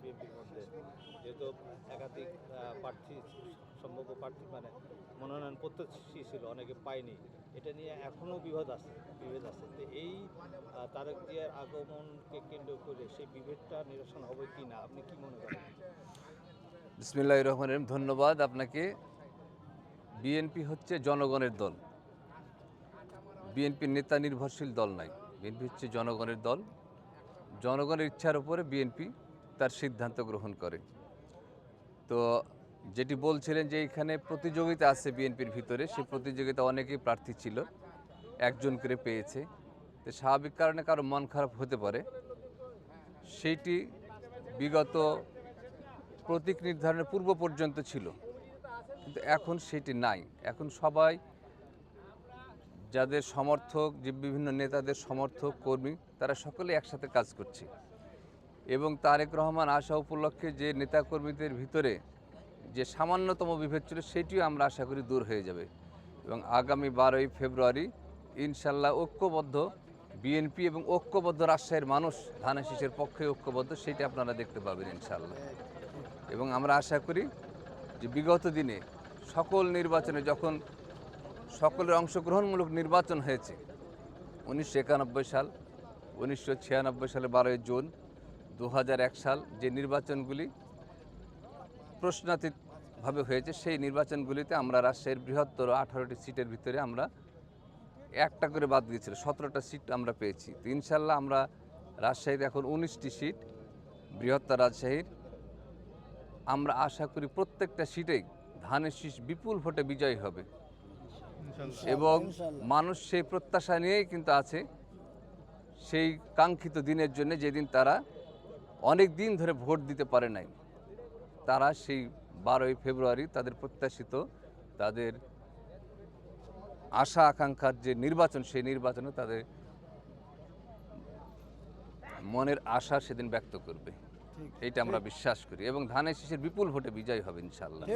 বিএনপির মধ্যে, যেহেতু একাধিক প্রার্থী, সম্ভাব্য প্রার্থী মানে মনোনয়ন প্রত্যাশী ছিল, অনেকে পায়নি, এটা নিয়ে এখনও বিভেদ আছে। তো এই তারেক জিয়ার আগমনকে কেন্দ্র করে সেই বিভেদটা নিরসন হবে কি না, আপনি কি মনে করেন? বিসমিল্লাহির রহমানির রহিম। ধন্যবাদ আপনাকে। বিএনপি হচ্ছে জনগণের দল। বিএনপি নেতা নির্ভরশীল দল নাই। বিএনপি হচ্ছে জনগণের দল। জনগণের ইচ্ছার উপরে বিএনপি তার সিদ্ধান্ত গ্রহণ করে। তো যেটি বলছিলেন যে এখানে প্রতিযোগিতা আছে বিএনপির ভিতরে, সেই প্রতিযোগিতা অনেকেই প্রার্থী ছিল, একজন করে পেয়েছে। তো স্বাভাবিক কারণে কারো মন খারাপ হতে পারে। সেইটি বিগত প্রতীক নির্ধারণের পূর্ব পর্যন্ত ছিল, কিন্তু এখন সেটি নাই। এখন সবাই যাদের সমর্থক, যে বিভিন্ন নেতাদের সমর্থক কর্মী, তারা সকলে একসাথে কাজ করছে এবং তারেক রহমান আসা উপলক্ষে যে নেতাকর্মীদের ভিতরে যে সামান্যতম বিভেদ ছিল সেটিও আমরা আশা করি দূর হয়ে যাবে এবং আগামী 12ই ফেব্রুয়ারি ইনশাল্লাহ ঐক্যবদ্ধ বিএনপি এবং ঐক্যবদ্ধ রাজশাহীর মানুষ ধানের শীষের পক্ষে ঐক্যবদ্ধ, সেটি আপনারা দেখতে পাবেন ইনশাল্লাহ। এবং আমরা আশা করি যে বিগত দিনে সকল নির্বাচনে যখন সকলের অংশগ্রহণমূলক নির্বাচন হয়েছে, 1991 সাল, 1996 সালে 12ই জুন, 2001 সাল, যে নির্বাচনগুলি প্রশ্নাতীতভাবে হয়েছে, সেই নির্বাচনগুলিতে আমরা রাজশাহীর বৃহত্তর 18টি সিটের ভিতরে আমরা একটা করে বাদ দিয়েছিল, 17টা সিট আমরা পেয়েছি। তো ইনশাল্লাহ আমরা রাজশাহীতে এখন 19টি সিট, বৃহত্তর রাজশাহীর। আমরা আশা করি প্রত্যেকটা সিটেই ধানের শীষ বিপুল ভোটে বিজয়ী হবে এবং মানুষ সেই প্রত্যাশা নিয়েই কিন্তু আছে সেই কাঙ্ক্ষিত দিনের জন্য, যেদিন তারা অনেক দিন ধরে ভোট দিতে পারে নাই। তারা সেই 12ই ফেব্রুয়ারি তাদের প্রত্যাশিত, তাদের আশা আকাঙ্ক্ষার যে নির্বাচন, সেই নির্বাচনে তাদের মনের আশা সেদিন ব্যক্ত করবে, এইটা আমরা বিশ্বাস করি এবং ধানের শীষের বিপুল ভোটে বিজয়ী হবে ইনশাল্লাহ।